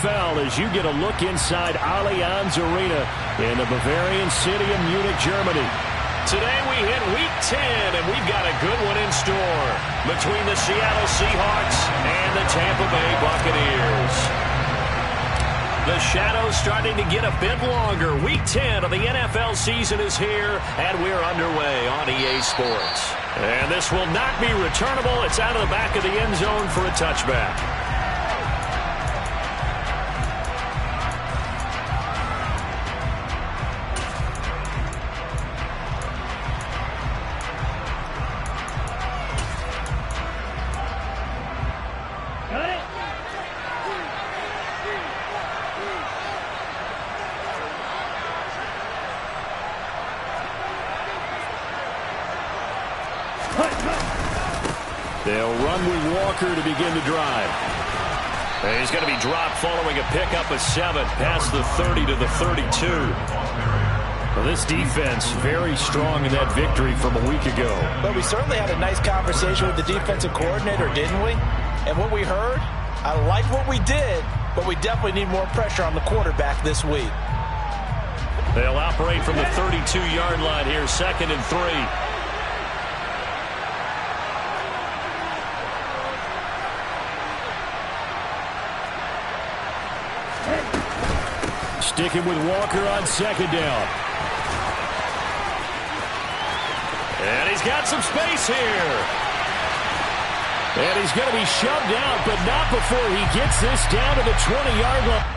NFL as you get a look inside Allianz Arena in the Bavarian city of Munich, Germany. Today we hit Week 10, and we've got a good one in store between the Seattle Seahawks and the Tampa Bay Buccaneers. The shadow's starting to get a bit longer. Week 10 of the NFL season is here, and we're underway on EA Sports. And this will not be returnable. It's out of the back of the end zone for a touchback. They'll run with Walker to begin the drive. And he's going to be dropped following a pickup of 7 past the 30 to the 32. Well, this defense very strong in that victory from a week ago. But we certainly had a nice conversation with the defensive coordinator, didn't we? And what we heard, I like what we did, but we definitely need more pressure on the quarterback this week. They'll operate from the 32-yard line here, 2nd and 3. Sticking with Walker on 2nd down. And he's got some space here. And he's going to be shoved out, but not before he gets this down to the 20-yard line.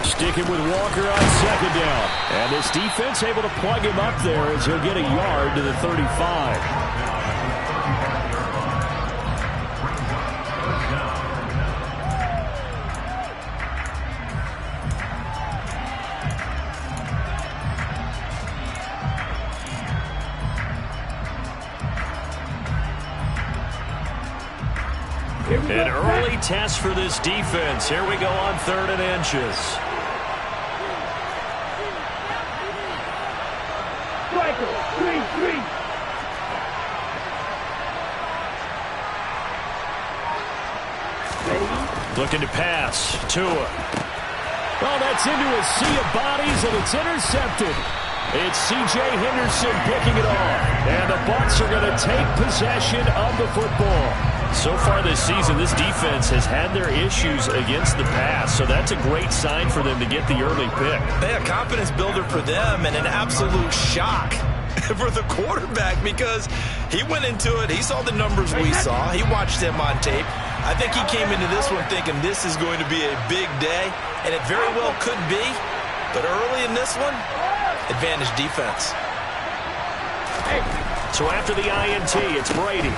Sticking with Walker on 2nd down. And this defense able to plug him up there as he'll get a yard to the 35. An early test for this defense. Here we go on 3rd and inches. Looking to pass. Tua. Oh, that's into a sea of bodies, and it's intercepted. It's C.J. Henderson picking it off. And the Bucs are going to take possession of the football. So far this season, this defense has had their issues against the pass, so that's a great sign for them to get the early pick. A confidence builder for them and an absolute shock for the quarterback because he went into it, he saw the numbers we saw, he watched them on tape. I think he came into this one thinking this is going to be a big day, and it very well could be, but early in this one, advantage defense. So after the INT, it's Brady.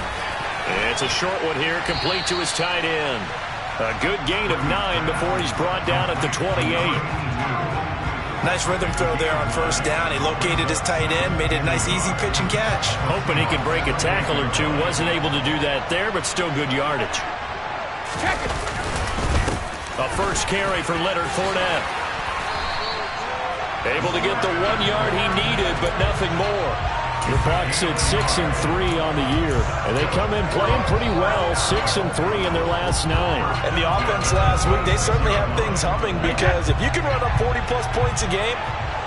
It's a short one here, complete to his tight end. A good gain of 9 before he's brought down at the 28. Nice rhythm throw there on 1st down. He located his tight end, made it a nice easy pitch and catch. Hoping he could break a tackle or two. Wasn't able to do that there, but still good yardage. Check it. A first carry for Leonard Fournette. Able to get the 1 yard he needed, but nothing more. The Bucs at 6-3 on the year, and they come in playing pretty well, 6-3 in their last 9. And the offense last week, they certainly have things humming, because if you can run up 40-plus points a game,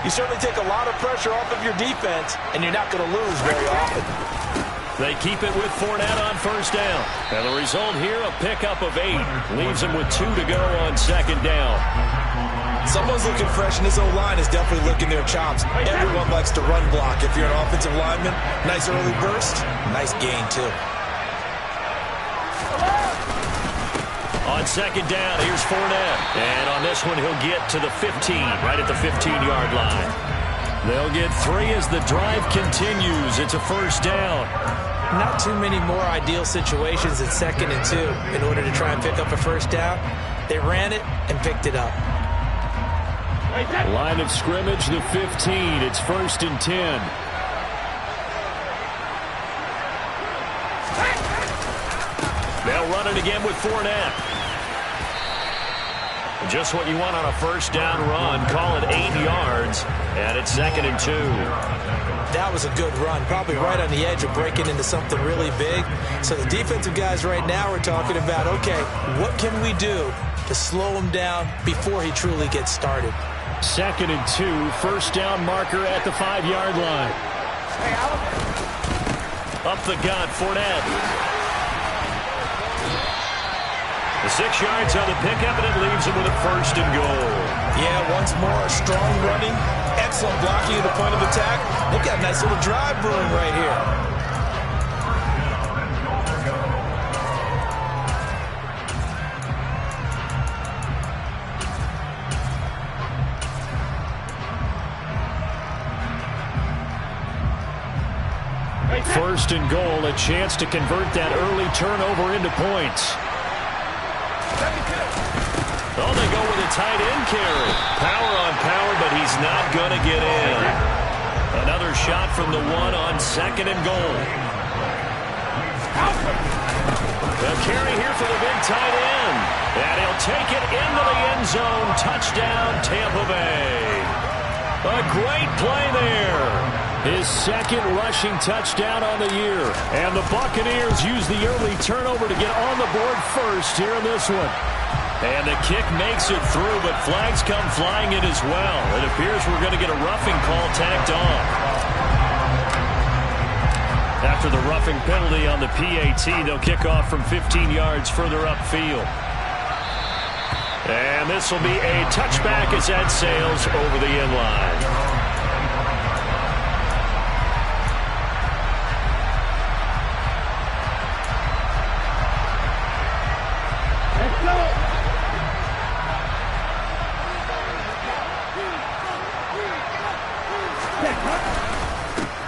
you certainly take a lot of pressure off of your defense, and you're not going to lose very often. They keep it with Fournette on first down. And the result here, a pickup of 8. Leaves them with 2 to go on second down. Someone's looking fresh, and this O-line is definitely licking their chops. Everyone likes to run block. If you're an offensive lineman, nice early burst, nice gain, too. On second down, here's Fournette. And on this one, he'll get to the 15, right at the 15-yard line. They'll get 3 as the drive continues. It's a first down. Not too many more ideal situations at 2nd and 2 in order to try and pick up a first down. They ran it and picked it up. Line of scrimmage, the 15. It's 1st and 10. They'll run it again with Fournette. Just what you want on a first down run. Call it 8 yards, and it's 2nd and 2. That was a good run, probably right on the edge of breaking into something really big. So the defensive guys right now are talking about, okay, what can we do to slow him down before he truly gets started? 2nd and 2, first down marker at the 5-yard line. Up the gut, Fournette. The 6 yards on the pickup, and it leaves him with a 1st and goal. Yeah, once more, strong running, excellent blocking at the point of attack. They've got a nice little drive brewing right here. First and goal, a chance to convert that early turnover into points. Oh, they go with a tight end carry. Power on power, but he's not going to get in. Another shot from the 1 on 2nd and goal. The carry here for the big tight end. And he'll take it into the end zone. Touchdown, Tampa Bay. A great play there. His 2nd rushing touchdown on the year. And the Buccaneers use the early turnover to get on the board first here in this one. And the kick makes it through, but flags come flying in as well. It appears we're going to get a roughing call tacked on. After the roughing penalty on the PAT, they'll kick off from 15 yards further upfield. And this will be a touchback as that sails over the end line.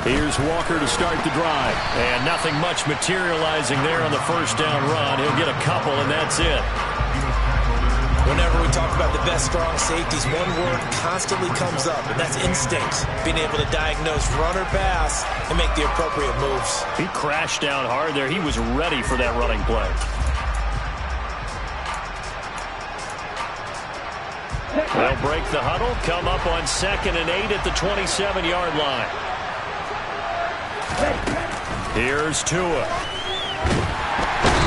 Here's Walker to start the drive. And nothing much materializing there on the first down run. He'll get a couple, and that's it. Whenever we talk about the best strong safeties, one word constantly comes up, and that's instinct. Being able to diagnose run or pass and make the appropriate moves. He crashed down hard there. He was ready for that running play. They'll break the huddle, come up on 2nd and 8 at the 27-yard line. Here's Tua.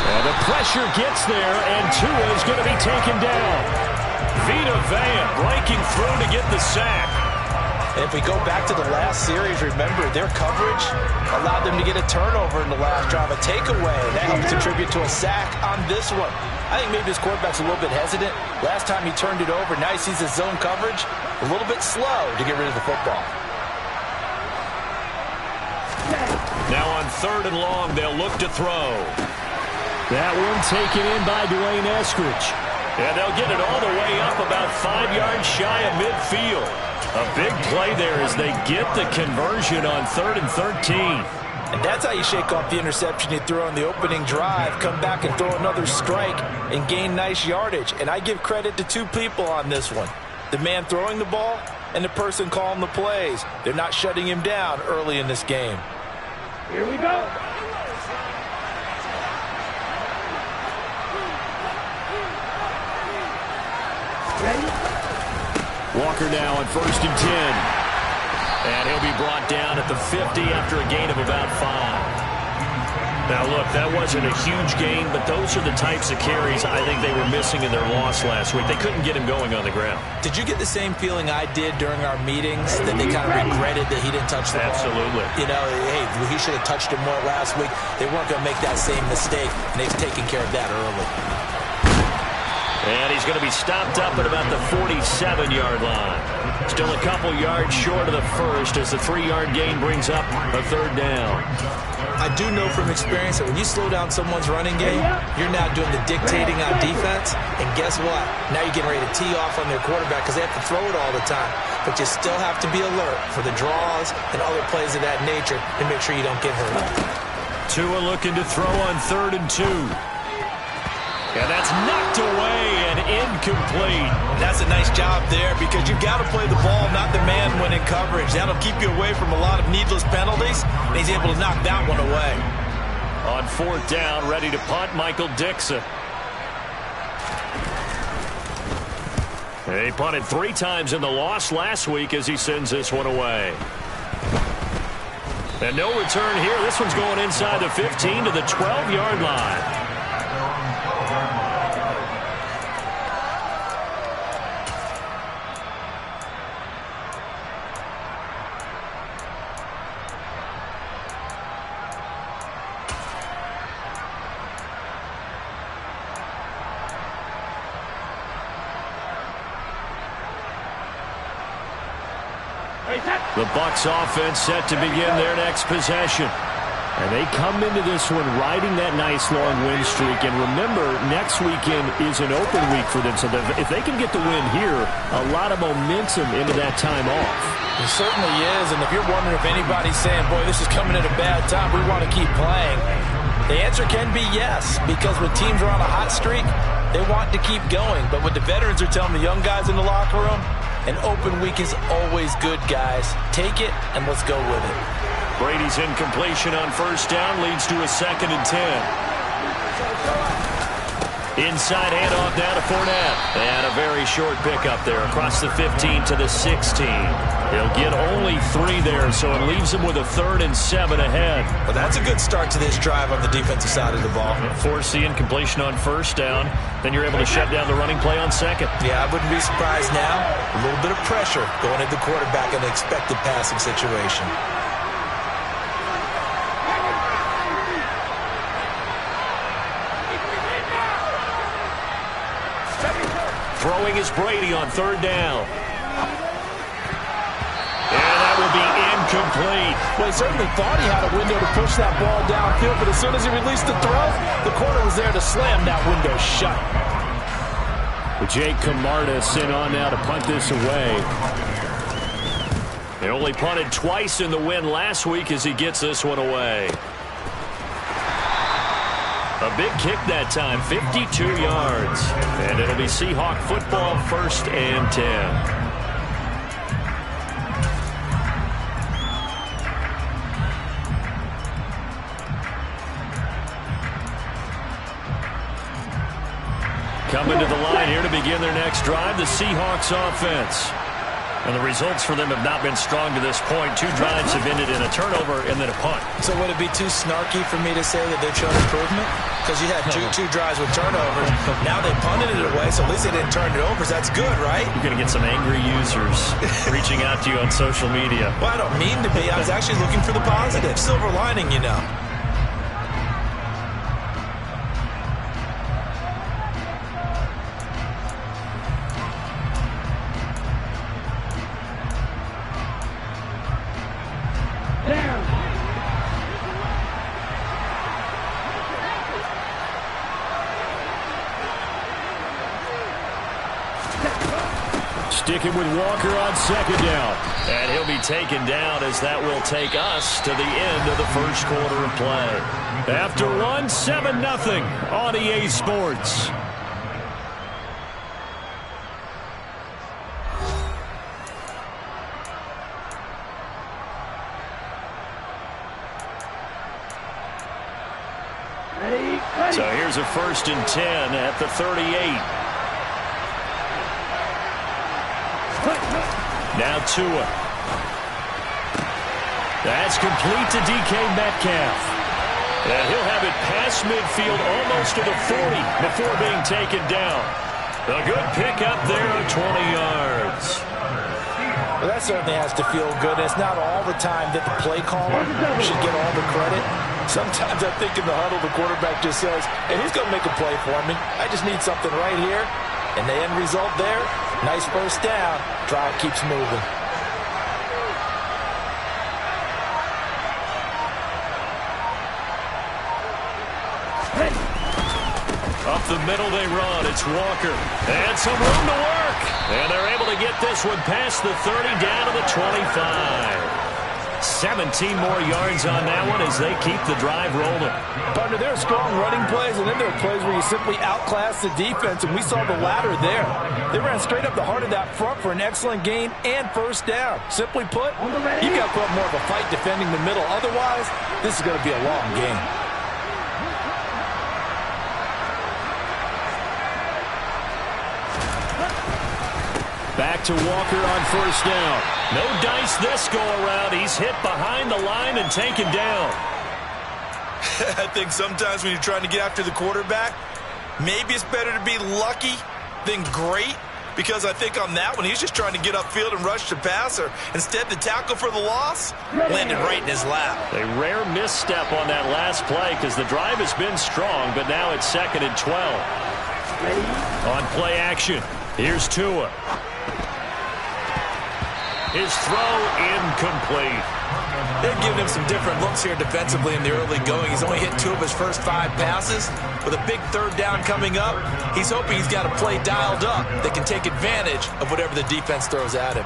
And the pressure gets there, and Tua is going to be taken down. Vita Vea breaking through to get the sack. And if we go back to the last series, remember, their coverage allowed them to get a turnover in the last drive, a takeaway. That helps contribute to a sack on this one. I think maybe this quarterback's a little bit hesitant. Last time he turned it over, now he sees his zone coverage a little bit slow to get rid of the football. Now on 3rd and long, they'll look to throw. That one taken in by Dwayne Eskridge. And they'll get it all the way up about 5 yards shy of midfield. A big play there as they get the conversion on 3rd and 13. And that's how you shake off the interception you threw on the opening drive, come back and throw another strike and gain nice yardage. And I give credit to 2 people on this one. The man throwing the ball and the person calling the plays. They're not shutting him down early in this game. Here we go. Walker now on 1st and 10. And he'll be brought down at the 50 after a gain of about 5. Now, look, that wasn't a huge gain, but those are the types of carries I think they were missing in their loss last week. They couldn't get him going on the ground. Did you get the same feeling I did during our meetings, that they kind of regretted that he didn't touch the ball? Absolutely. You know, hey, he should have touched him more last week. They weren't going to make that same mistake, and they've taken care of that early. And he's going to be stopped up at about the 47-yard line. Still a couple yards short of the first as the 3-yard gain brings up a third down. I do know from experience that when you slow down someone's running game, you're now doing the dictating on defense. And guess what? Now you're getting ready to tee off on their quarterback because they have to throw it all the time. But you still have to be alert for the draws and other plays of that nature to make sure you don't get hurt. Tua looking to throw on 3rd and 2. And that's knocked away and incomplete. That's a nice job there because you've got to play the ball, not the man when in coverage. That'll keep you away from a lot of needless penalties, and he's able to knock that one away. On 4th down, ready to punt, Michael Dixon. He punted 3 times in the loss last week as he sends this one away. And no return here. This one's going inside the 15 to the 12-yard line. The Bucs offense set to begin their next possession. And they come into this one riding that nice long win streak. And remember, next weekend is an open week for them. So if they can get the win here, a lot of momentum into that time off. It certainly is. And if you're wondering if anybody's saying, boy, this is coming at a bad time, we want to keep playing, the answer can be yes. Because when teams are on a hot streak, they want to keep going. But what the veterans are telling the young guys in the locker room, an open week is always good, guys. Take it, and let's go with it. Brady's incompletion on 1st down leads to a 2nd and 10. Inside handoff now to Fournette. And a very short pickup there across the 15 to the 16. He'll get only 3 there, so it leaves him with a 3rd and 7 ahead. Well, that's a good start to this drive on the defensive side of the ball. Force the incompletion on 1st down. Then you're able to shut down the running play on 2nd. Yeah, I wouldn't be surprised now. A little bit of pressure going into the quarterback in an expected passing situation. Throwing is Brady on 3rd down. And that will be incomplete. Well, he certainly thought he had a window to push that ball downfield, but as soon as he released the throw, the corner was there to slam that window shut. Jake Camarda sent on now to punt this away. They only punted twice in the win last week as he gets this one away. A big kick that time, 52 yards. And it'll be Seahawk football, 1st and 10. Coming to the line here to begin their next drive, the Seahawks offense. And the results for them have not been strong to this point. 2 drives have ended in a turnover and then a punt. So would it be too snarky for me to say that they've shown improvement? Because you had two drives with turnovers. Now they punted it away, so at least they didn't turn it over. That's good, right? You're going to get some angry users reaching out to you on social media. Well, I don't mean to be. I was actually looking for the positive. Silver lining, you know. Sticking with Walker on 2nd down. And he'll be taken down as that will take us to the end of the first quarter of play. After one, 7-0 on EA Sports. So here's a 1st and 10 at the 38. Now Tua. That's complete to DK Metcalf. And he'll have it past midfield almost to the 40 before being taken down. A good pickup there of 20 yards. Well, that certainly has to feel good. It's not all the time that the play caller should get all the credit. Sometimes I think in the huddle, the quarterback just says, hey, who's going to make a play for me? I just need something right here. And the end result there, nice first down. Drive keeps moving. Up the middle they run. It's Walker. And some room to work. And they're able to get this one past the 30 down to the 25. 17 more yards on that one as they keep the drive rolling. Partner, there are strong running plays, and then there are plays where you simply outclass the defense, and we saw the latter there. They ran straight up the heart of that front for an excellent gain and first down. Simply put, you've got to put up more of a fight defending the middle. Otherwise, this is going to be a long game. Back to Walker on first down. No dice this go-around. He's hit behind the line and taken down. I think sometimes when you're trying to get after the quarterback, maybe it's better to be lucky than great, because I think on that one, he's just trying to get upfield and rush the passer. Instead, the tackle for the loss landed right in his lap. A rare misstep on that last play because the drive has been strong, but now it's 2nd and 12. On play action, here's Tua. His throw incomplete. They're giving him some different looks here defensively in the early going. He's only hit 2 of his first 5 passes. With a big third down coming up, he's hoping he's got a play dialed up that can take advantage of whatever the defense throws at him.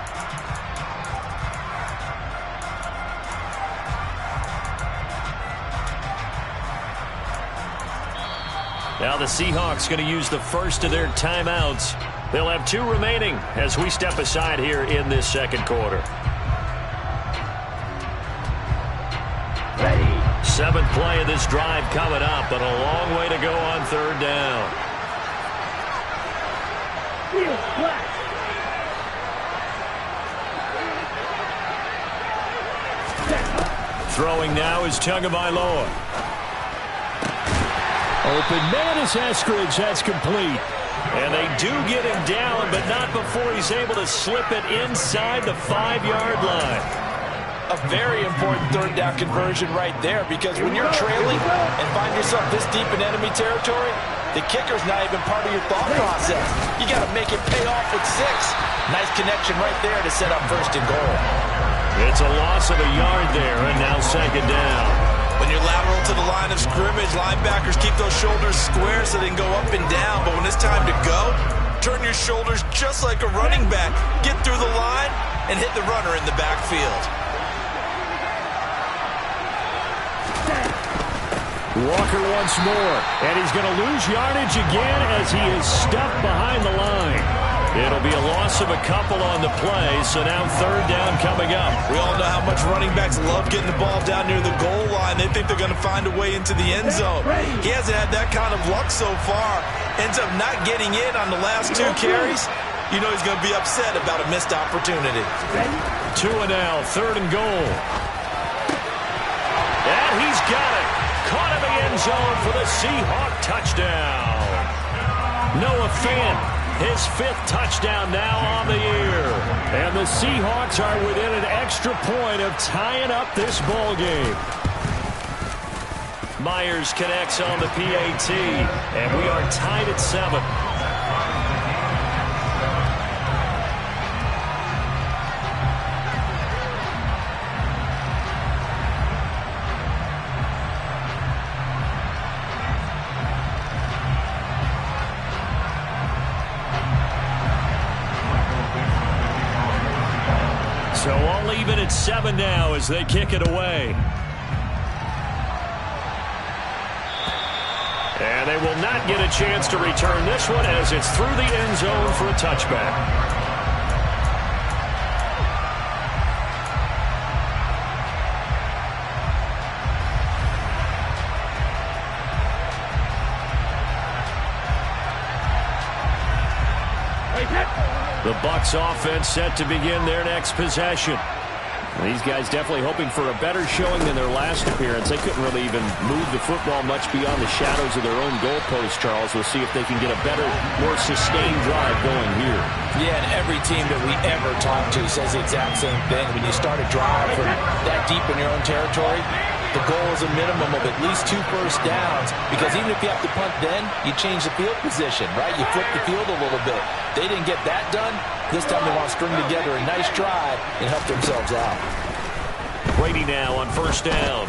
Now the Seahawks going to use the first of their timeouts. They'll have 2 remaining as we step aside here in this second quarter. 7th play of this drive coming up, but a long way to go on 3rd down. Throwing now is Tagovailoa. Open man is Eskridge. That's complete. And they do get him down, but not before he's able to slip it inside the 5-yard line. A very important 3rd down conversion right there, because when you're trailing and find yourself this deep in enemy territory, the kicker's not even part of your thought process. You got to make it pay off with 6. Nice connection right there to set up 1st and goal. It's a loss of a yard there, and now 2nd down. When you're lateral to the line of scrimmage, linebackers keep those shoulders square so they can go up and down. But when it's time to go, turn your shoulders just like a running back. Get through the line and hit the runner in the backfield. Walker once more, and he's going to lose yardage again as he is stuffed behind the line. It'll be a loss of a couple on the play, so now 3rd down coming up. We all know how much running backs love getting the ball down near the goal line. They think they're going to find a way into the end zone. He hasn't had that kind of luck so far. Ends up not getting in on the last 2 carries. You know he's going to be upset about a missed opportunity. Tua now, 3rd and goal. And he's got it. Caught in the end zone for the Seahawk touchdown. Noah Fant. His 5th touchdown now on the year. And the Seahawks are within an extra point of tying up this ball game. Myers connects on the PAT, and we are tied at 7. So all even at 7 now as they kick it away. And they will not get a chance to return this one as it's through the end zone for a touchback. The Bucs offense set to begin their next possession. These guys definitely hoping for a better showing than their last appearance. They couldn't really even move the football much beyond the shadows of their own goalpost, Charles. We'll see if they can get a better, more sustained drive going here. Yeah, and every team that we ever talk to says the exact same thing. When you start a drive from that deep in your own territory, the goal is a minimum of at least 2 first downs, because even if you have to punt then, you change the field position, right? You flip the field a little bit. They didn't get that done. This time they want to string together a nice drive and help themselves out. Brady now on first down.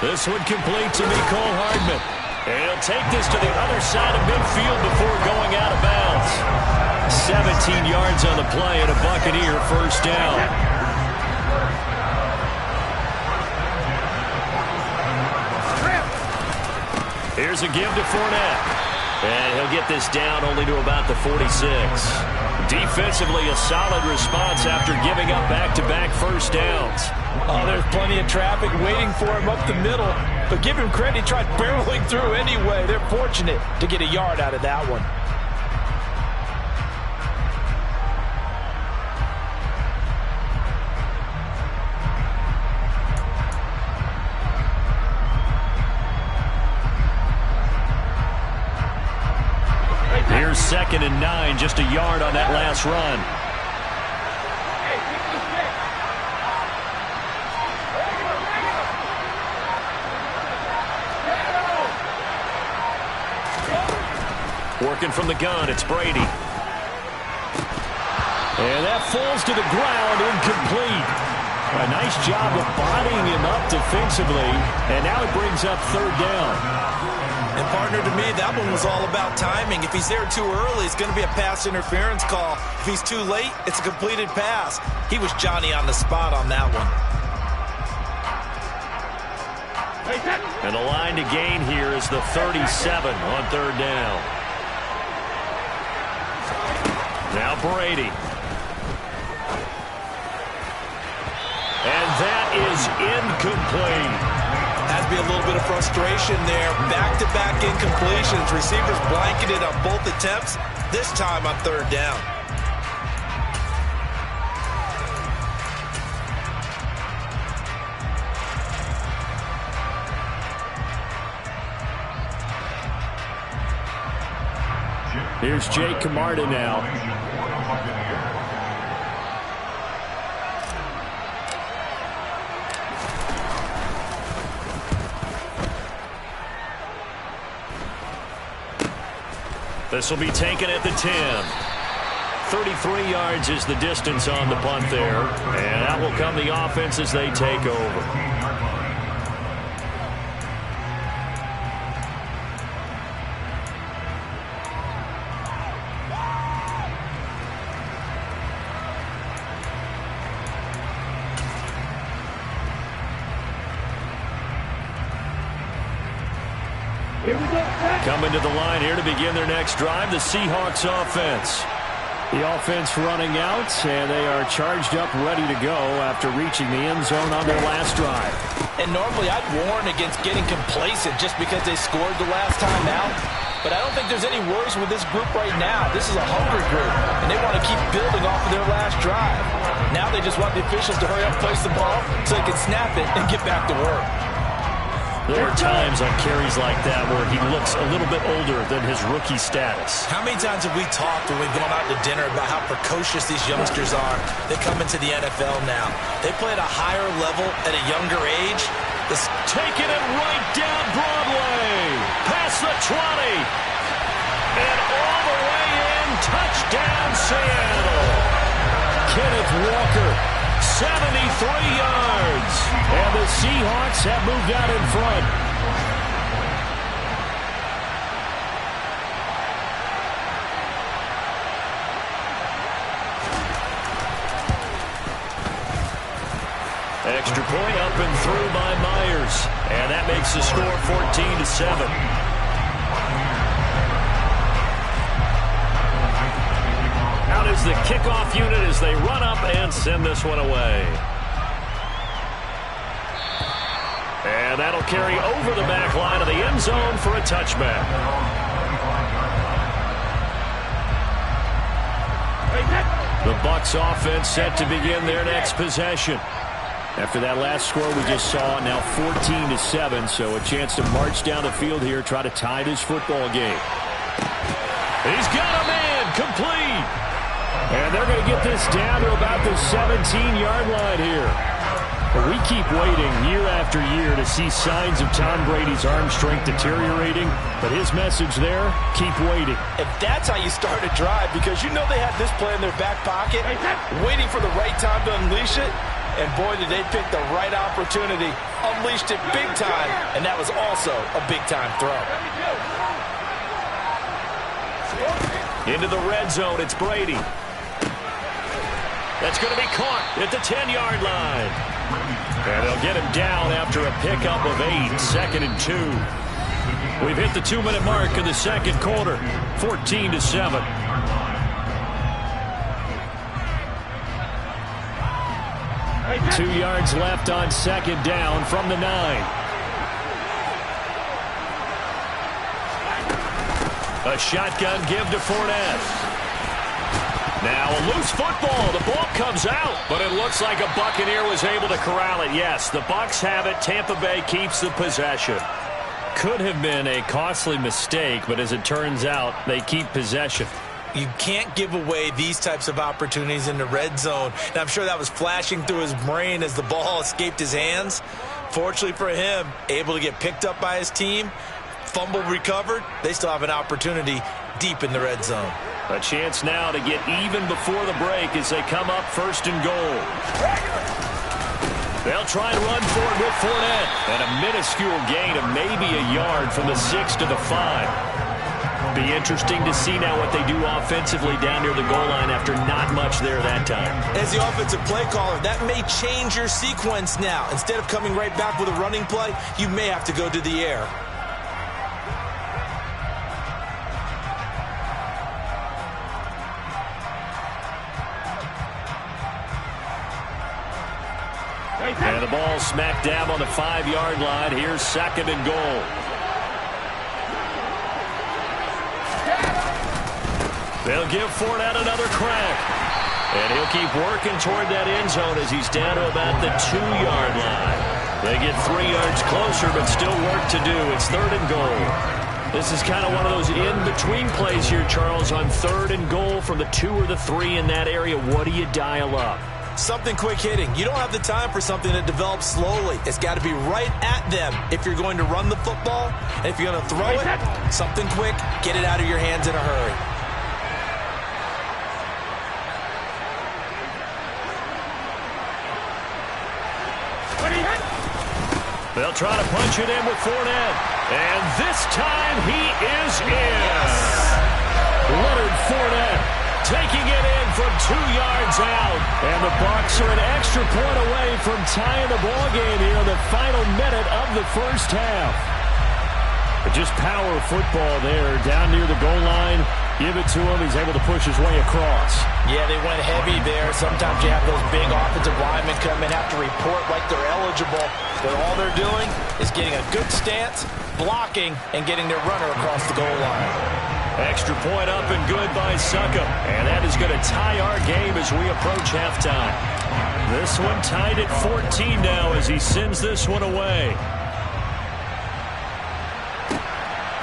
This one complete to Mecole Hardman. And he'll take this to the other side of midfield before going out of bounds. 17 yards on the play and a Buccaneer first down. Here's a give to Fournette. And he'll get this down only to about the 46. Defensively, a solid response after giving up back-to-back first downs. Oh, there's plenty of traffic waiting for him up the middle. But give him credit, he tried barreling through anyway. They're fortunate to get a yard out of that one. Here's 2nd and 9, just a yard on that last run. Working from the gun, it's Brady. And that falls to the ground, incomplete. A nice job of bodying him up defensively, and now it brings up 3rd down. And partner, to me, that one was all about timing. If he's there too early, it's going to be a pass interference call. If he's too late, it's a completed pass. He was Johnny on the spot on that one. And the line to gain here is the 37 on 3rd down. Now Brady. And that is incomplete. Has to be a little bit of frustration there. Back-to-back incompletions. Receivers blanketed on both attempts, this time on 3rd down. Here's Jake Camarda now. This will be taken at the 10. 33 yards is the distance on the punt there. And that will come the offense as they take over. Coming to the line here to begin their next drive, the Seahawks offense. The offense running out, and they are charged up, ready to go after reaching the end zone on their last drive. And normally I'd warn against getting complacent just because they scored the last time out. But I don't think there's any worries with this group right now. This is a hungry group, and they want to keep building off of their last drive. Now they just want the officials to hurry up, place the ball, so they can snap it and get back to work. There are times on carries like that where he looks a little bit older than his rookie status. How many times have we talked when we've gone out to dinner about how precocious these youngsters are? They come into the NFL now. They play at a higher level at a younger age. Taking it right down Broadway. Past the 20. And all the way in. Touchdown Seattle. Kenneth Walker. 73 yards. And the Seahawks have moved out in front. Extra point up and through by Myers. And that makes the score 14-7. Out is the kickoff unit as they run up and send this one away. And that'll carry over the back line of the end zone for a touchback. The Bucs offense set to begin their next possession. After that last score we just saw, now 14-7, so a chance to march down the field here, try to tie this football game. He's got a man, complete. And they're going to get this down to about the 17-yard line here. But we keep waiting year after year to see signs of Tom Brady's arm strength deteriorating. But his message there, keep waiting. And that's how you start a drive, because you know they have this play in their back pocket, waiting for the right time to unleash it. And boy, did they pick the right opportunity, unleashed it big time, and that was also a big-time throw. Into the red zone, it's Brady. That's going to be caught at the 10-yard line. And they'll get him down after a pickup of 8, 2nd and 2. We've hit the 2-minute mark in the second quarter, 14-7. 2 yards left on second down from the 9. A shotgun give to Fournette. Now a loose football. The ball comes out, but it looks like a Buccaneer was able to corral it. Yes, the Bucs have it. Tampa Bay keeps the possession. Could have been a costly mistake, but as it turns out, they keep possession. You can't give away these types of opportunities in the red zone. And I'm sure that was flashing through his brain as the ball escaped his hands. Fortunately for him, able to get picked up by his team, fumble recovered. They still have an opportunity deep in the red zone. A chance now to get even before the break as they come up 1st and goal. They'll try and run for it with Fournette. And a minuscule gain of maybe a yard from the 6 to the 5. Be interesting to see now what they do offensively down near the goal line after not much there that time. As the offensive play caller, that may change your sequence now. Instead of coming right back with a running play, you may have to go to the air. And the ball smack dab on the 5-yard line. Here's 2nd and goal. They'll give Fournette another crack. And he'll keep working toward that end zone as he's down to about the 2-yard line. They get 3 yards closer, but still work to do. It's 3rd and goal. This is kind of one of those in-between plays here, Charles, on 3rd and goal from the 2 or the 3 in that area. What do you dial up? Something quick hitting. You don't have the time for something that develops slowly. It's got to be right at them if you're going to run the football. And if you're going to throw it, something quick, get it out of your hands in a hurry. They'll try to punch it in with Fournette. And this time he is in. Yes. Leonard Fournette taking it in from 2 yards out. And the Bucs are an extra point away from tying the ball game here in the final minute of the first half. But just power football there down near the goal line. Give it to him. He's able to push his way across. Yeah, they went heavy there. Sometimes you have those big offensive linemen come in, have to report like they're eligible. But all they're doing is getting a good stance, blocking, and getting their runner across the goal line. Extra point up and good by Succop. And that is going to tie our game as we approach halftime. This one tied at 14 now as he sends this one away.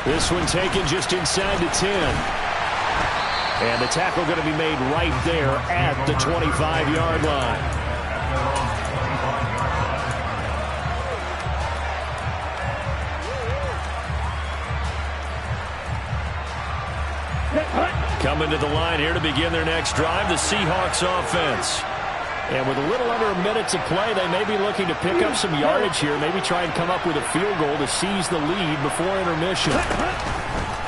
This one taken just inside the 10. And the tackle going to be made right there at the 25-yard line. Coming to the line here to begin their next drive, the Seahawks offense. And with a little under a minute to play, they may be looking to pick up some yardage here, maybe try and come up with a field goal to seize the lead before intermission.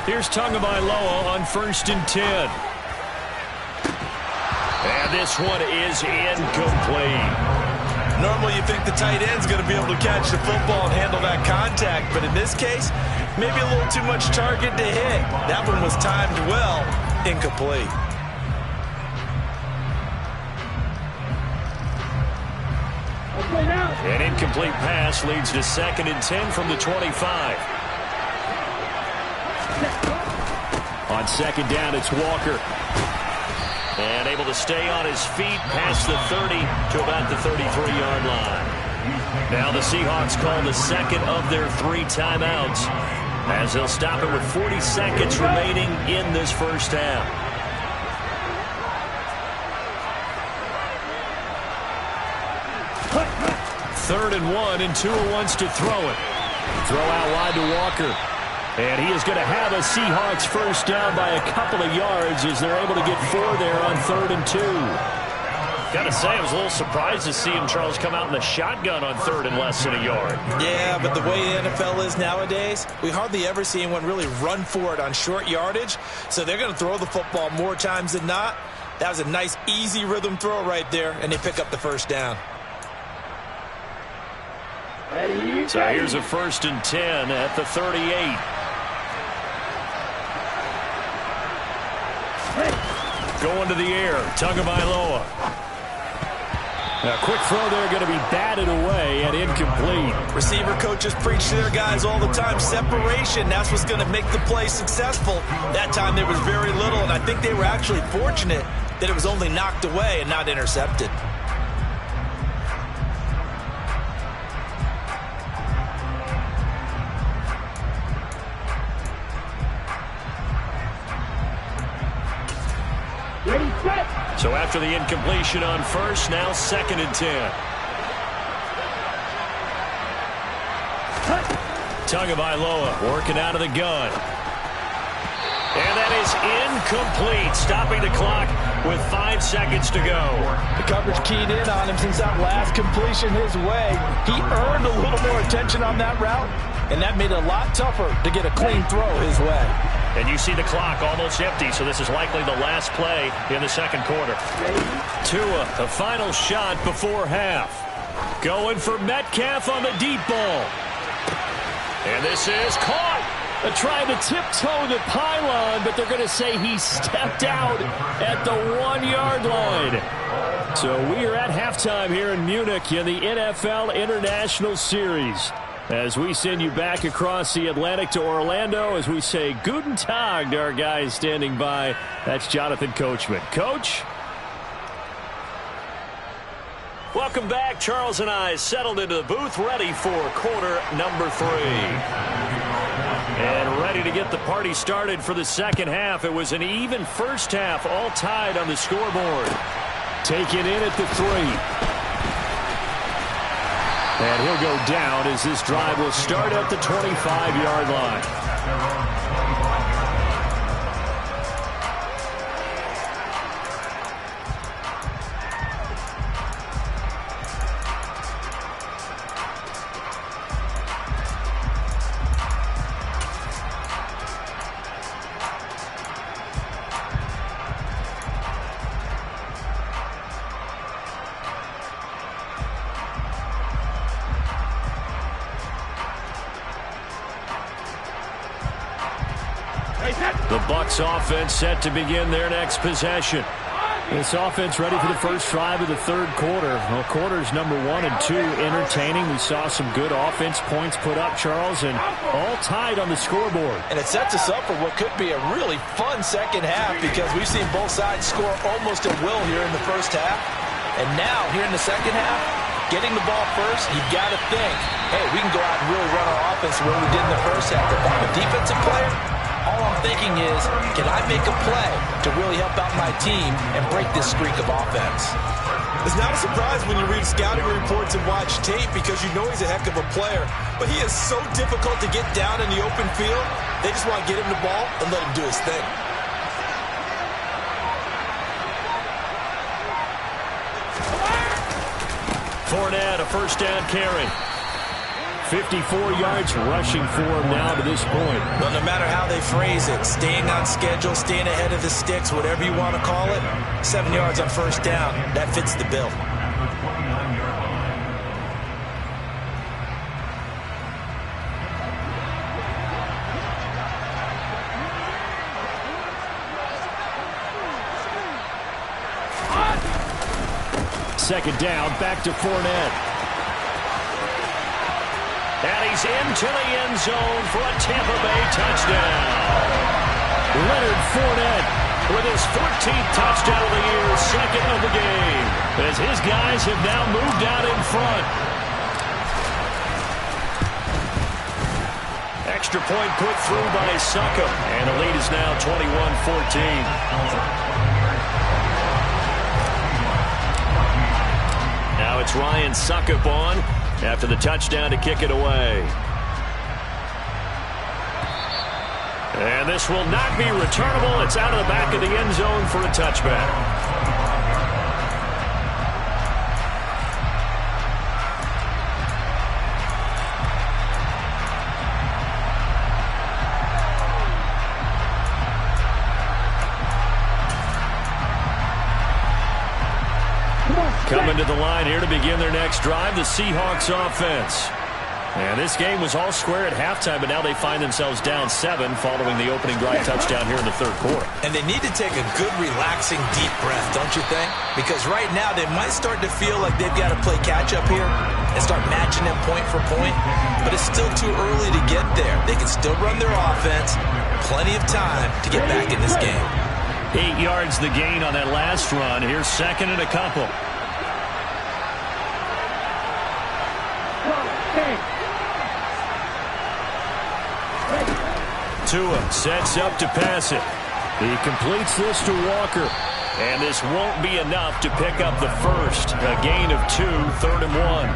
Here's Tagovailoa on 1st and 10. And this one is incomplete. Normally you think the tight end's going to be able to catch the football and handle that contact, but in this case, maybe a little too much target to hit. That one was timed well, incomplete. An incomplete pass leads to 2nd and 10 from the 25. On 2nd down, it's Walker. And able to stay on his feet past the 30 to about the 33-yard line. Now the Seahawks call the second of their 3 timeouts, as they'll stop it with 40 seconds remaining in this first half. Third and 1, and Tua wants to throw it. Throw out wide to Walker. And he is going to have a Seahawks first down by a couple of yards as they're able to get 4 there on 3rd and 2. Got to say, I was a little surprised to see him, Charles, come out in the shotgun on 3rd and less than a yard. Yeah, but the way the NFL is nowadays, we hardly ever see anyone really run for it on short yardage. So they're going to throw the football more times than not. That was a nice, easy rhythm throw right there, and they pick up the first down. So here's a 1st and 10 at the 38. Going to the air, Tagovailoa. A quick throw there, going to be batted away and incomplete. Receiver coaches preach to their guys all the time. Separation, that's what's going to make the play successful. That time there was very little, and I think they were actually fortunate that it was only knocked away and not intercepted. So after the incompletion on 1st, now 2nd and 10. Tagovailoa working out of the gun. And that is incomplete, stopping the clock with 5 seconds to go. The coverage keyed in on him since that last completion his way. He earned a little more attention on that route, and that made it a lot tougher to get a clean throw his way. And you see the clock almost empty, so this is likely the last play in the second quarter. Tua, the final shot before half. Going for Metcalf on the deep ball. And this is caught. They're trying to tiptoe the pylon, but they're going to say he stepped out at the 1-yard line. So we are at halftime here in Munich in the NFL International Series, as we send you back across the Atlantic to Orlando, as we say Guten Tag to our guys standing by. That's Jonathan Coachman. Coach? Welcome back. Charles and I settled into the booth, ready for quarter number 3. And ready to get the party started for the second half. It was an even first half, all tied on the scoreboard. Taken in at the 3. And he'll go down as this drive will start at the 25-yard line. The Bucs offense set to begin their next possession. This offense ready for the first drive of the third quarter. Well, quarters number 1 and 2 entertaining. We saw some good offense points put up, Charles, and all tied on the scoreboard. And it sets us up for what could be a really fun second half, because we've seen both sides score almost at will here in the first half. And now, here in the second half, getting the ball first, you've got to think, hey, we can go out and really run our offense the way we did in the first half. If I'm a defensive player, all I'm thinking is, can I make a play to really help out my team and break this streak of offense? It's not a surprise when you read scouting reports and watch tape, because you know he's a heck of a player. But he is so difficult to get down in the open field. They just want to get him the ball and let him do his thing. Fournette, a first down carry. 54 yards rushing for him now to this point. Well, no matter how they phrase it, staying on schedule, staying ahead of the sticks, whatever you want to call it, 7 yards on first down, that fits the bill. Second down, back to Fournette. And he's into the end zone for a Tampa Bay touchdown. Leonard Fournette with his 14th touchdown of the year, second of the game, as his guys have now moved out in front. Extra point put through by Suckup, and the lead is now 21-14. Now it's Ryan Suckup on after the touchdown to kick it away. And this will not be returnable. It's out of the back of the end zone for a touchback. Coming to the line here to begin their next drive, the Seahawks offense. And this game was all square at halftime, but now they find themselves down 7 following the opening drive touchdown here in the third quarter. And they need to take a good, relaxing, deep breath, don't you think? Because right now they might start to feel like they've got to play catch-up here and start matching them point for point. But it's still too early to get there. They can still run their offense. Plenty of time to get back in this game. 8 yards the gain on that last run. Here's second and a couple. Tua sets up to pass it. He completes this to Walker. And this won't be enough to pick up the first. A gain of 2, 3rd and 1.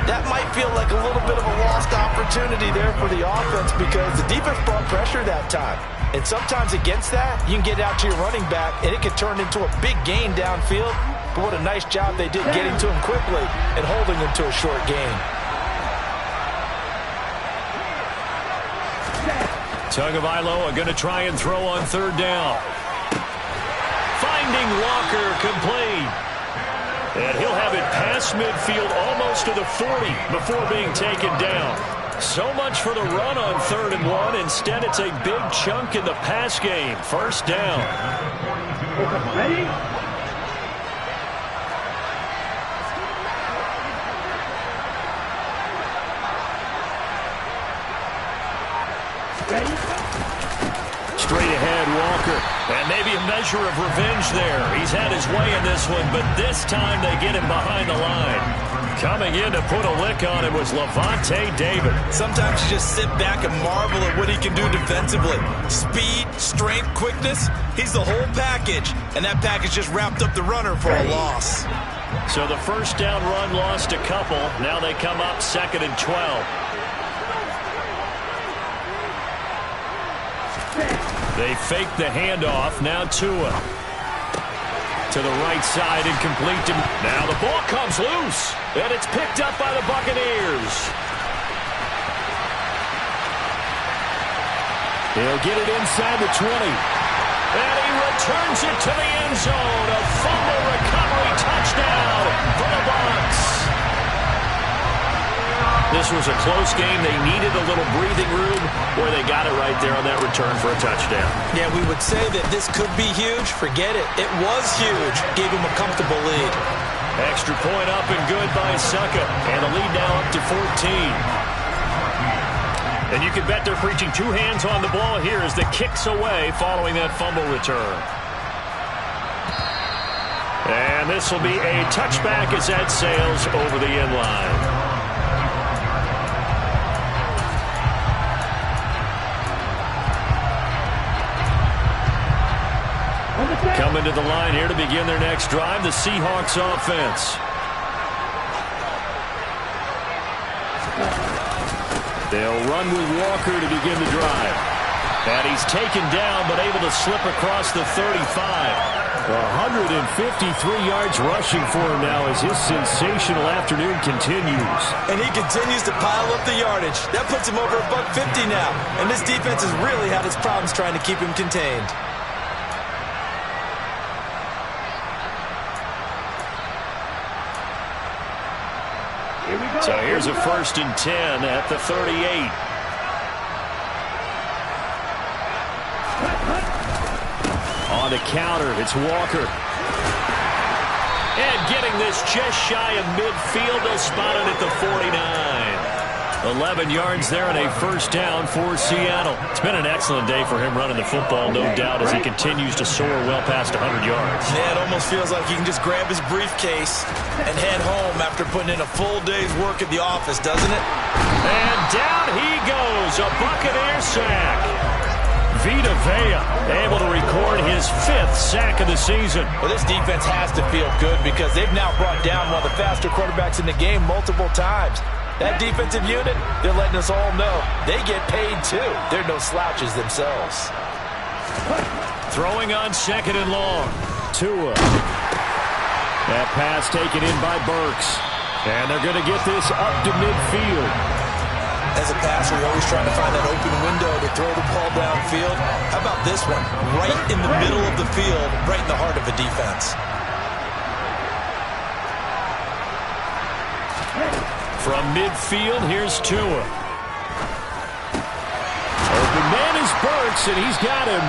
That might feel like a little bit of a lost opportunity there for the offense because the defense brought pressure that time. And sometimes against that, you can get out to your running back, and it can turn into a big gain downfield. But what a nice job they did getting to him quickly and holding him to a short gain. Tagovailoa are going to try and throw on 3rd down. Finding Walker complete. And he'll have it past midfield almost to the 40 before being taken down. So much for the run on 3rd and 1. Instead, it's a big chunk in the pass game. 1st down. Ready? Straight ahead, Walker. And maybe a measure of revenge there. He's had his way in this one, but this time they get him behind the line. Coming in to put a lick on it was Levante David. Sometimes you just sit back and marvel at what he can do defensively. Speed, strength, quickness. He's the whole package. And that package just wrapped up the runner for a loss. So the 1st down run lost a couple. Now they come up 2nd and 12. They fake the handoff. Now Tua. To the right side and complete to... Now the ball comes loose. And it's picked up by the Buccaneers. He'll get it inside the 20. And he returns it to the end zone. A fumble recovery touchdown for the Bucs. This was a close game. They needed a little breathing room where they got it right there on that return for a touchdown. Yeah, we would say that this could be huge. Forget it. It was huge. Gave him a comfortable lead. Extra point up and good by Suckup. And the lead now up to 14. And you can bet they're preaching 2 hands on the ball here as the kick's away following that fumble return. And this will be a touchback as that sails over the end line. Coming to the line here to begin their next drive, the Seahawks offense. They'll run with Walker to begin the drive. And he's taken down but able to slip across the 35. 153 yards rushing for him now as his sensational afternoon continues. And he continues to pile up the yardage. That puts him over $150 now. And this defense has really had its problems trying to keep him contained. So here's a 1st and 10 at the 38. On the counter, it's Walker. And getting this just shy of midfield, they'll spot it at the 49. 11 yards there and a first down for Seattle. It's been an excellent day for him running the football, no doubt, as he continues to soar well past 100 yards. Yeah, it almost feels like he can just grab his briefcase and head home after putting in a full day's work at the office, doesn't it? And down he goes, a Buccaneer sack. Vita Vea able to record his 5th sack of the season. Well, this defense has to feel good because they've now brought down one of the faster quarterbacks in the game multiple times. That defensive unit, they're letting us all know they get paid too. They're no slouches themselves. Throwing on 2nd and long. Tua. That pass taken in by Burks. And they're going to get this up to midfield. As a passer, you're always trying to find that open window to throw the ball downfield. How about this one? Right in the middle of the field, right in the heart of the defense. From midfield, here's Tua. Open man is Burks, and he's got him.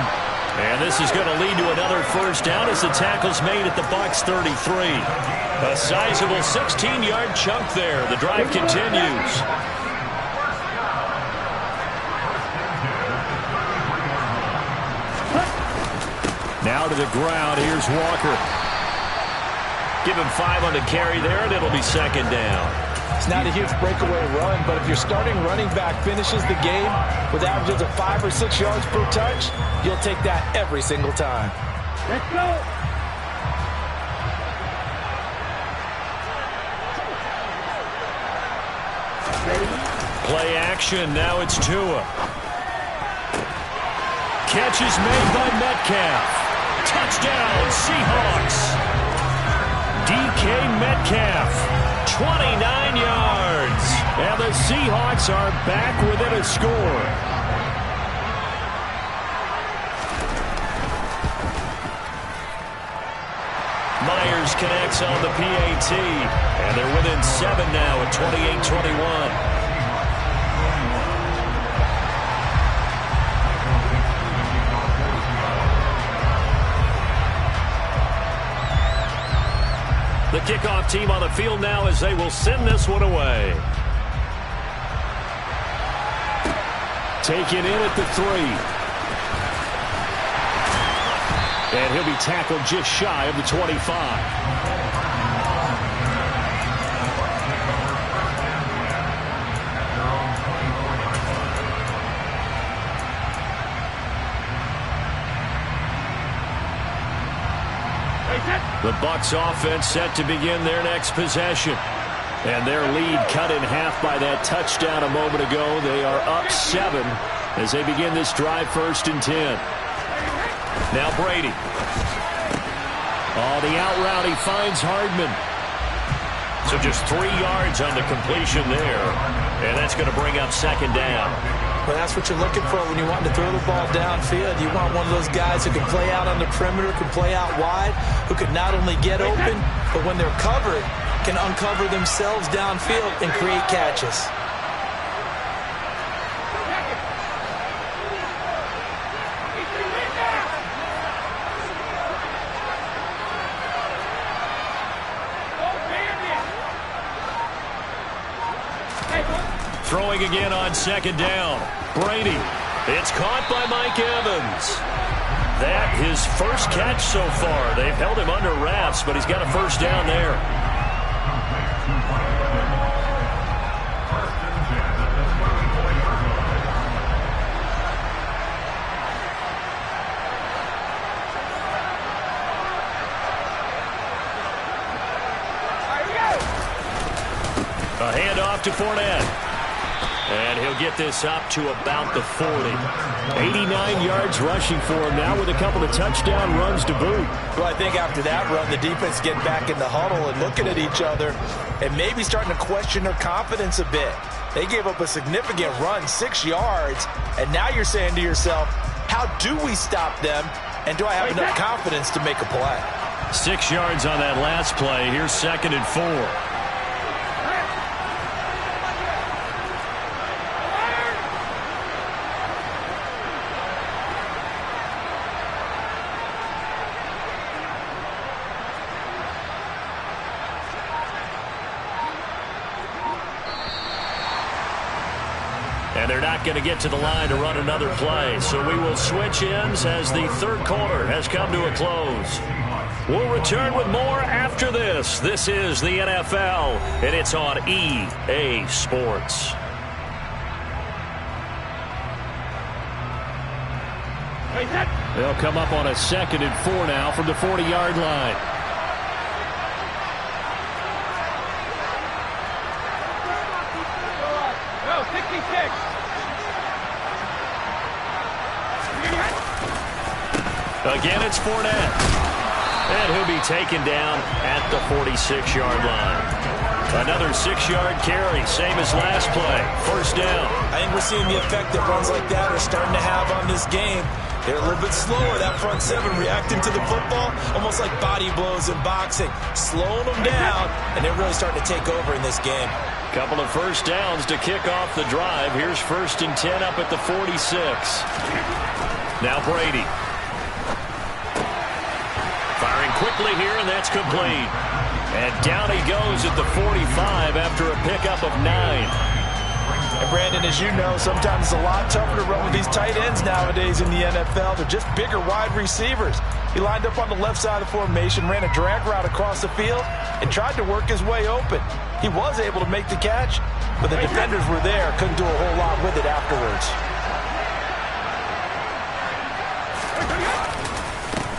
And this is going to lead to another first down as the tackle's made at the Bucs 33. A sizable 16-yard chunk there. The drive continues. Now to the ground. Here's Walker. Give him 5 on the carry there, and it'll be 2nd down. It's not a huge breakaway run, but if your starting running back finishes the game with averages of 5 or 6 yards per touch, you'll take that every single time. Let's go. Play action. Now it's Tua. Catch is made by Metcalf. Touchdown, Seahawks. DK Metcalf, 29 yards. And the Seahawks are back within a score. Myers connects on the PAT. And they're within 7 now at 28-21. The kickoff team on the field now as they will send this one away. Taken in at the 3. And he'll be tackled just shy of the 25. The Bucs offense set to begin their next possession. And their lead cut in half by that touchdown a moment ago. They are up 7 as they begin this drive 1st and 10. Now Brady. Oh, the out route, he finds Hardman. So just 3 yards on the completion there. And that's going to bring up 2nd down. Well, that's what you're looking for when you want to throw the ball downfield. You want one of those guys who can play out on the perimeter, can play out wide, who can not only get open, but when they're covered, can uncover themselves downfield and create catches. Throwing again on 2nd down. Brady. It's caught by Mike Evans. That his first catch so far. They've held him under wraps, but he's got a first down there. A handoff to Fournette. And he'll get this up to about the 40. 89 yards rushing for him now with a couple of touchdown runs to boot. Well, I think after that run, the defense get back in the huddle and looking at each other and maybe starting to question their confidence a bit. They gave up a significant run, 6 yards, and now you're saying to yourself, how do we stop them, and do I have enough confidence to make a play? 6 yards on that last play. Here's 2nd and 4. And they're not going to get to the line to run another play. So we will switch ends as the third quarter has come to a close. We'll return with more after this. This is the NFL, and it's on EA Sports. They'll come up on a 2nd and 4 now from the 40-yard line. Again, it's Fournette. And he'll be taken down at the 46-yard line. Another 6-yard carry, same as last play. First down. I think we're seeing the effect that runs like that are starting to have on this game. They're a little bit slower, that front seven, reacting to the football, almost like body blows in boxing, slowing them down, and they're really starting to take over in this game. Couple of first downs to kick off the drive. Here's 1st and 10 up at the 46. Now Brady. Firing quickly here, and that's complete. And down he goes at the 45 after a pickup of 9. And Brandon, as you know, sometimes it's a lot tougher to run with these tight ends nowadays in the NFL. They're just bigger wide receivers. He lined up on the left side of the formation, ran a drag route across the field, and tried to work his way open. He was able to make the catch, but the defenders were there, couldn't do a whole lot with it afterwards.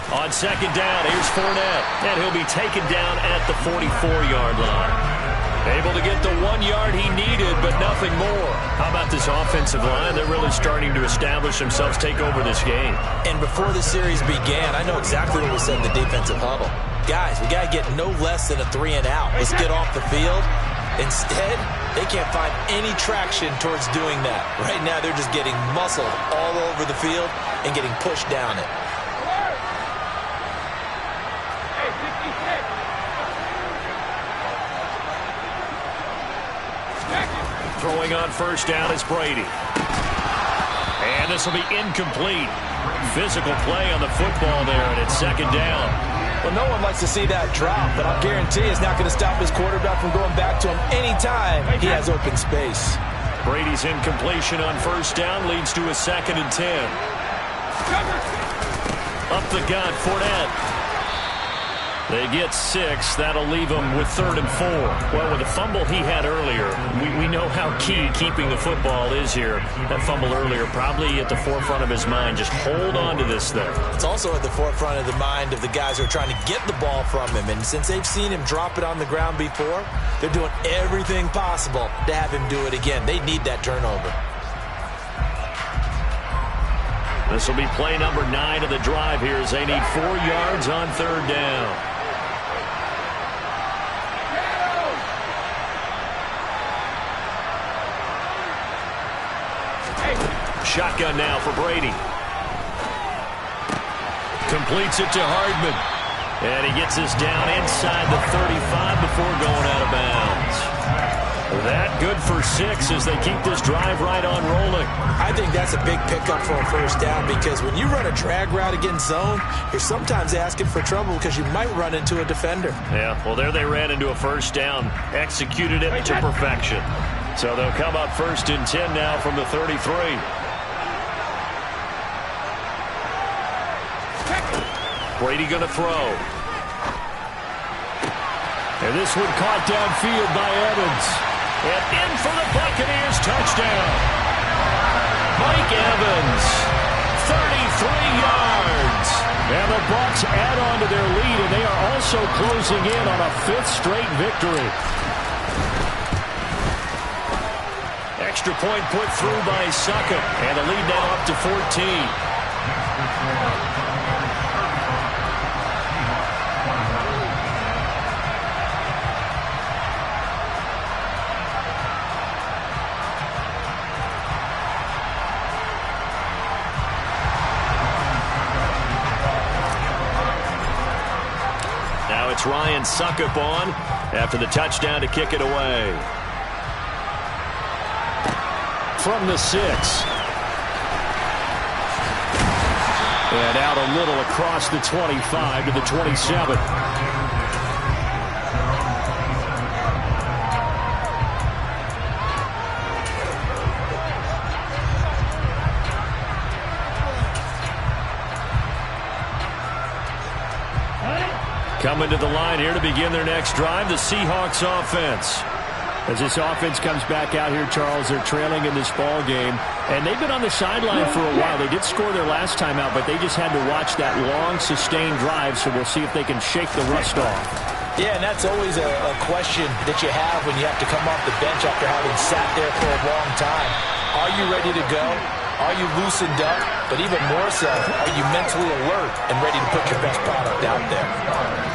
On 2nd down, here's Fournette, and he'll be taken down at the 44-yard line. Able to get the 1 yard he needed, but nothing more. How about this offensive line? They're really starting to establish themselves, take over this game. And before the series began, I know exactly what we said in the defensive huddle. Guys, we got to get no less than a 3 and out. Let's get off the field. Instead, they can't find any traction towards doing that. Right now, they're just getting muscled all over the field and getting pushed down it. Throwing on first down is Brady. And this will be incomplete. Physical play on the football there, and it's 2nd down. Well, no one likes to see that drop, but I'll guarantee it's not going to stop his quarterback from going back to him anytime he has open space. Brady's incompletion on first down leads to a 2nd and 10. Up the gut, Fournette. They get 6. That'll leave them with 3rd and 4. Well, with the fumble he had earlier, we know how key keeping the football is here. That fumble earlier probably at the forefront of his mind. Just hold on to this thing. It's also at the forefront of the mind of the guys who are trying to get the ball from him. And since they've seen him drop it on the ground before, they're doing everything possible to have him do it again. They need that turnover. This will be play number 9 of the drive here as they need 4 yards on 3rd down. Shotgun now for Brady. Completes it to Hardman. And he gets us down inside the 35 before going out of bounds. That good for 6 as they keep this drive right on rolling. I think that's a big pickup for a first down because when you run a drag route against zone, you're sometimes asking for trouble because you might run into a defender. Yeah, well, there they ran into a first down. Executed it to perfection. So they'll come up 1st and 10 now from the 33. Brady going to throw. And this one caught downfield by Evans. And in for the Buccaneers touchdown. Mike Evans, 33 yards. And the Bucs add on to their lead, and they are also closing in on a 5th straight victory. Extra point put through by Suckup, and the lead now up to 14. It's Ryan Suckup on after the touchdown to kick it away. From the 6. And out a little across the 25 to the 27. Coming to the line here to begin their next drive, the Seahawks offense. As this offense comes back out here, Charles, they're trailing in this ball game, and they've been on the sideline for a while. They did score their last time out, but they just had to watch that long, sustained drive, so we'll see if they can shake the rust off. Yeah, and that's always a question that you have when you have to come off the bench after having sat there for a long time. Are you ready to go? Are you loosened up? But even more so, are you mentally alert and ready to put your best product out there?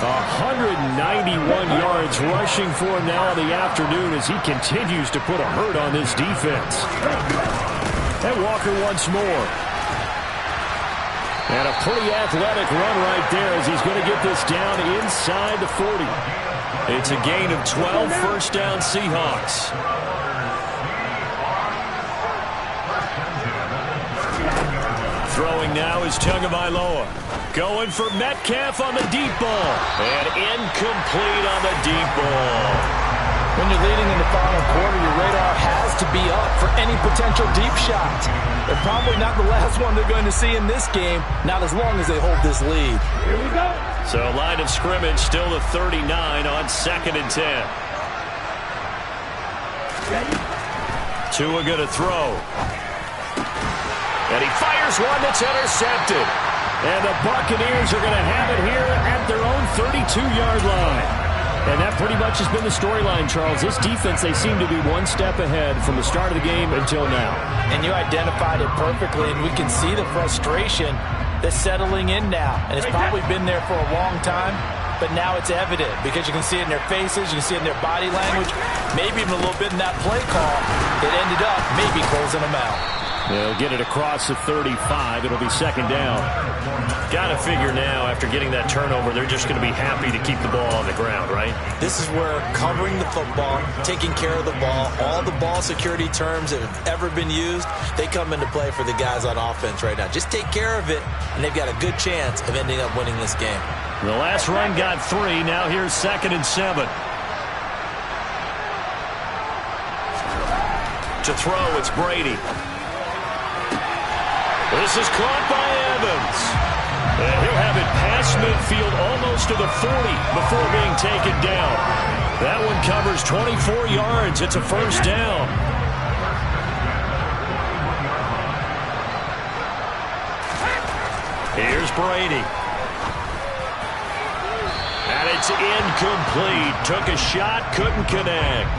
191 yards rushing for him now in the afternoon as he continues to put a hurt on this defense. And Walker once more. And a pretty athletic run right there as he's going to get this down inside the 40. It's a gain of 12, first down Seahawks. Throwing now is Tagovailoa. Going for Metcalf on the deep ball. And incomplete on the deep ball. When you're leading in the final quarter, your radar has to be up for any potential deep shot. They're probably not the last one they're going to see in this game, not as long as they hold this lead. Here we go. So line of scrimmage still the 39 on 2nd and 10. Tua going to throw. And he fires one that's intercepted. And the Buccaneers are going to have it here at their own 32-yard line. And that pretty much has been the storyline, Charles. This defense, they seem to be one step ahead from the start of the game until now. And you identified it perfectly, and we can see the frustration that's settling in now. And it's probably been there for a long time, but now it's evident because you can see it in their faces, you can see it in their body language, maybe even a little bit in that play call that ended up maybe closing them out. They'll get it across the 35. It'll be 2nd down. Got to figure now, after getting that turnover, they're just going to be happy to keep the ball on the ground, right? This is where covering the football, taking care of the ball, all the ball security terms that have ever been used, they come into play for the guys on offense right now. Just take care of it, and they've got a good chance of ending up winning this game. The last run got 3. Now here's 2nd and 7. To throw, it's Brady. This is caught by Evans. And he'll have it past midfield almost to the 40 before being taken down. That one covers 24 yards. It's a first down. Here's Brady. And it's incomplete. Took a shot, couldn't connect.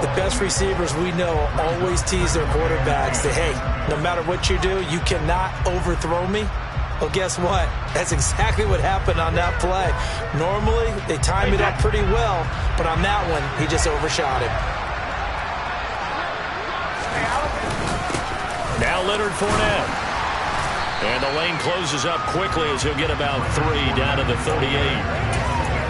The best receivers we know always tease their quarterbacks that, hey, no matter what you do, you cannot overthrow me. Well, guess what? That's exactly what happened on that play. Normally, they time it up pretty well, but on that one, he just overshot him. Now Leonard Fournette. And the lane closes up quickly as he'll get about 3 down to the 38.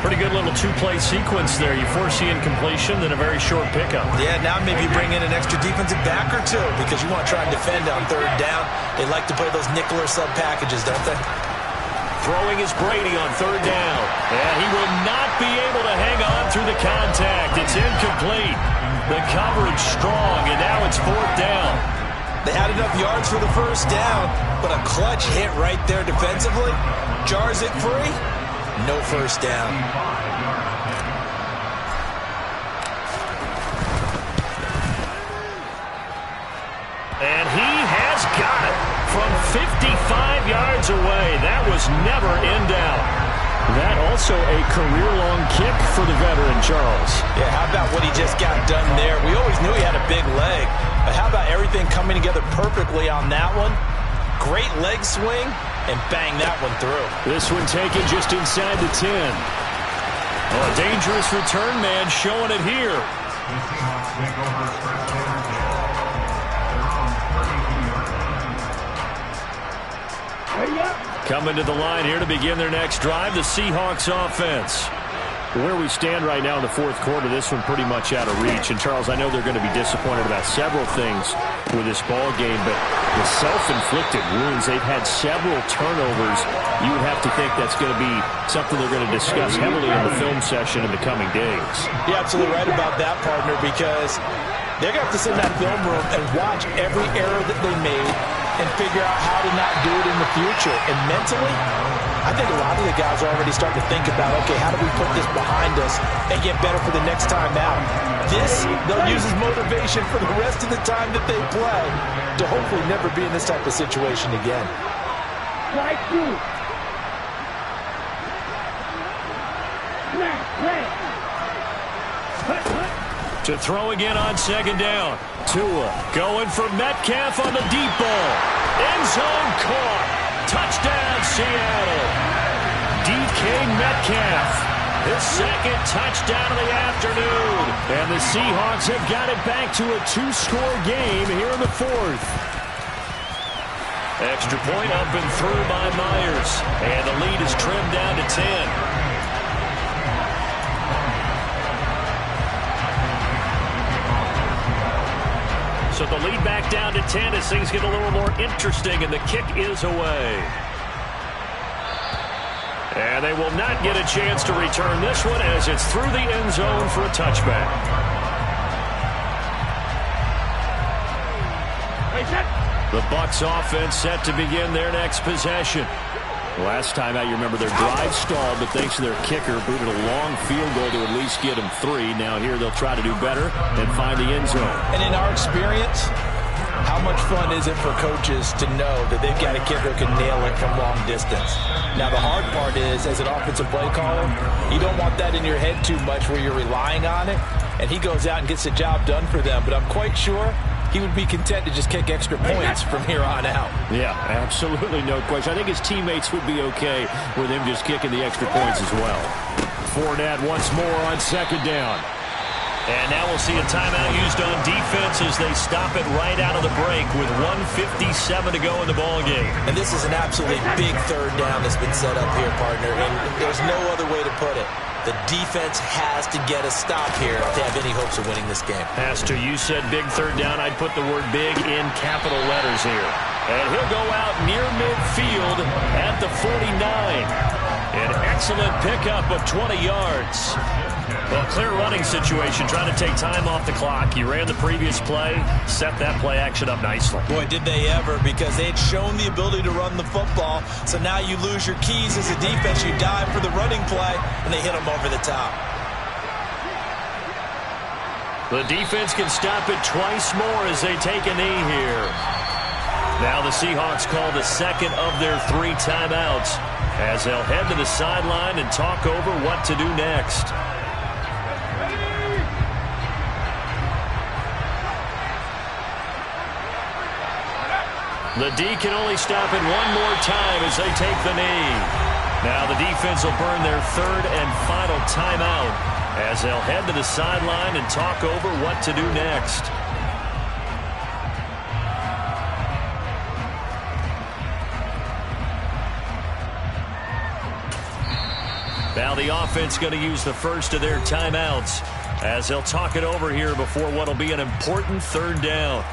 Pretty good little two-play sequence there. You foresee incompletion, then a very short pickup. Yeah, now maybe bring in an extra defensive back or two because you want to try and defend on 3rd down. They like to play those nickel or sub packages, don't they? Throwing is Brady on 3rd down. And he will not be able to hang on through the contact. It's incomplete. The coverage strong, and now it's 4th down. They had enough yards for the first down, but a clutch hit right there defensively jars it free. No first down. And he has got it from 55 yards away. That was never in doubt. That also a career-long kick for the veteran, Charles. Yeah, how about what he just got done there? We always knew he had a big leg, but how about everything coming together perfectly on that one? Great leg swing, and bang that one through. This one taken just inside the 10. Oh, a dangerous return man showing it here. Coming to the line here to begin their next drive, the Seahawks offense. Where we stand right now in the 4th quarter, this one pretty much out of reach. And, Charles, I know they're going to be disappointed about several things with this ball game, but the self-inflicted wounds, they've had several turnovers. You would have to think that's going to be something they're going to discuss heavily in the film session in the coming days. You're absolutely right about that, partner, because they're going to have to sit in that film room and watch every error that they made and figure out how to not do it in the future. And mentally, I think a lot of the guys are already starting to think about, okay, how do we put this behind us and get better for the next time out? This, they'll use as motivation for the rest of the time that they play to hopefully never be in this type of situation again. Strike two. To throw again on second down. Tua going for Metcalf on the deep ball. End zone caught. Touchdown, Seattle. DK Metcalf. His second touchdown of the afternoon. And the Seahawks have got it back to a 2-score game here in the fourth. Extra point up and through by Myers. And the lead is trimmed down to 10. So the lead back down to 10 as things get a little more interesting, and the kick is away. And they will not get a chance to return this one as it's through the end zone for a touchback. The Bucs offense set to begin their next possession. Last time out, you remember their drive stalled, but thanks to their kicker, booted a long field goal to at least get them 3. Now here they'll try to do better and find the end zone. And in our experience, how much fun is it for coaches to know that they've got a kicker who can nail it from long distance? Now the hard part is, as an offensive play caller, you don't want that in your head too much where you're relying on it, and he goes out and gets the job done for them. But I'm quite sure he would be content to just kick extra points from here on out. Yeah, absolutely no question. I think his teammates would be okay with him just kicking the extra points as well. Fournette once more on second down. And now we'll see a timeout used on defense as they stop it right out of the break with 1:57 to go in the ballgame. And this is an absolutely big third down that's been set up here, partner, and there's no other way to put it. The defense has to get a stop here if they have any hopes of winning this game. Pastor, you said big third down. I'd put the word big in capital letters here. And he'll go out near midfield at the 49. An excellent pickup of 20 yards. Well, clear running situation, trying to take time off the clock. He ran the previous play, set that play action up nicely. Boy, did they ever, because they had shown the ability to run the football. So now you lose your keys as a defense. You dive for the running play, and they hit them over the top. The defense can stop it twice more as they take a knee here. Now the Seahawks call the second of their 3 timeouts as they'll head to the sideline and talk over what to do next. The D can only stop it one more time as they take the knee. Now the defense will burn their 3rd and final timeout as they'll head to the sideline and talk over what to do next. Now the offense going to use the first of their timeouts as they'll talk it over here before what will be an important 3rd down.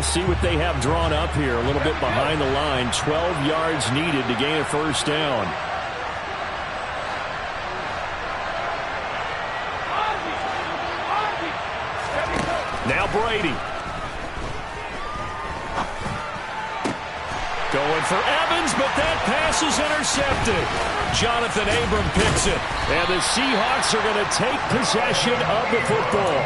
See what they have drawn up here. A little bit behind the line. 12 yards needed to gain a first down. Now Brady. Going for Evans, but that pass is intercepted. Jonathan Abram picks it. And the Seahawks are going to take possession of the football.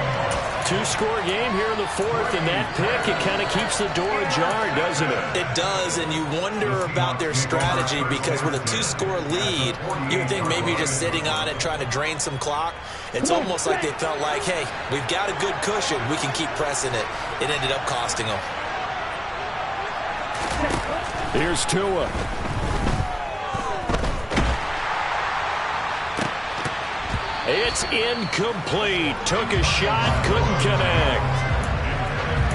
2-score game here in the 4th, and that pick, it kind of keeps the door ajar, doesn't it? It does, and you wonder about their strategy because with a 2-score lead, you would think maybe you're just sitting on it trying to drain some clock. It's almost like they felt like, hey, we've got a good cushion. We can keep pressing it. It ended up costing them. Here's Tua. It's incomplete. Took a shot, couldn't connect.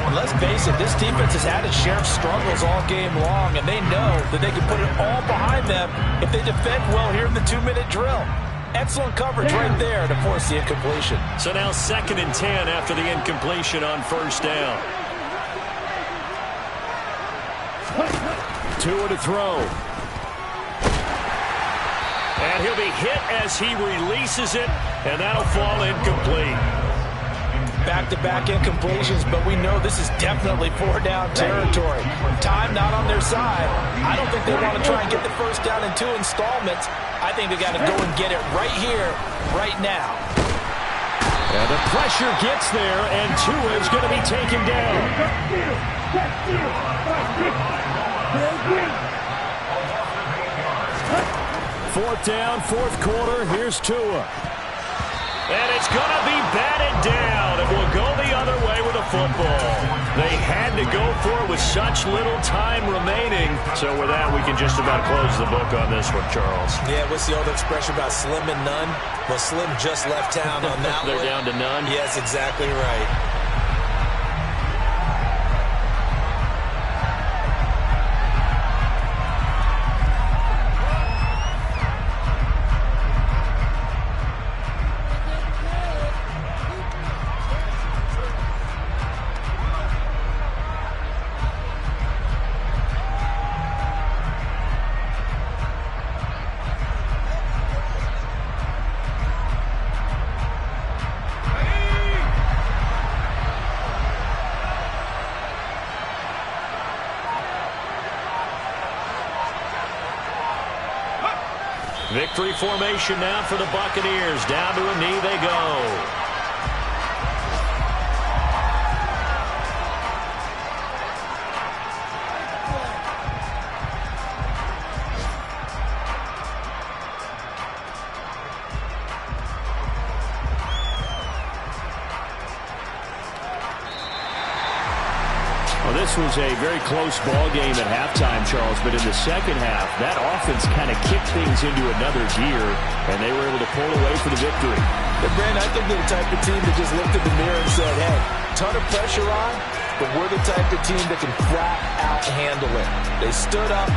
And let's face it, this defense has had its share of struggles all game long, and they know that they can put it all behind them if they defend well here in the 2-minute drill. Excellent coverage right there to force the incompletion. So now 2nd and 10 after the incompletion on first down. Tua to throw. And he'll be hit as he releases it, and that'll fall incomplete. back-to-back incompletions, but we know this is definitely four-down territory. Time not on their side. I don't think they want to try and get the first down in 2 installments. I think they got to go and get it right here, right now. And the pressure gets there, and Tua is going to be taken down. Fourth down, fourth quarter. Here's Tua. And it's going to be batted down. It will go the other way with the football. They had to go for it with such little time remaining. So with that, we can just about close the book on this one, Charles. Yeah, what's the old expression about slim and none? Well, Slim just left town on that one. They're down to none? Yes, exactly right. Victory formation now for the Buccaneers. Down to a knee they go. This was a very close ball game at halftime, Charles, but in the second half, that offense kind of kicked things into another gear, and they were able to pull away for the victory. And Brandon, I think they're the type of team that just looked at the mirror and said, hey, ton of pressure on, but we're the type of team that can flat out handle it. They stood up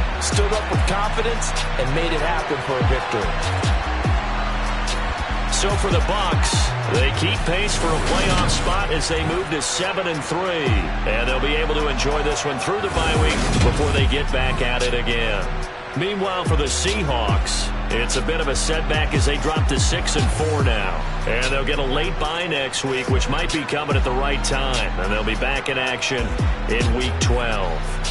with confidence, and made it happen for a victory. So for the Bucs, they keep pace for a playoff spot as they move to 7-3. And they'll be able to enjoy this one through the bye week before they get back at it again. Meanwhile, for the Seahawks, it's a bit of a setback as they drop to 6-4 now. And they'll get a late bye next week, which might be coming at the right time. And they'll be back in action in Week 12.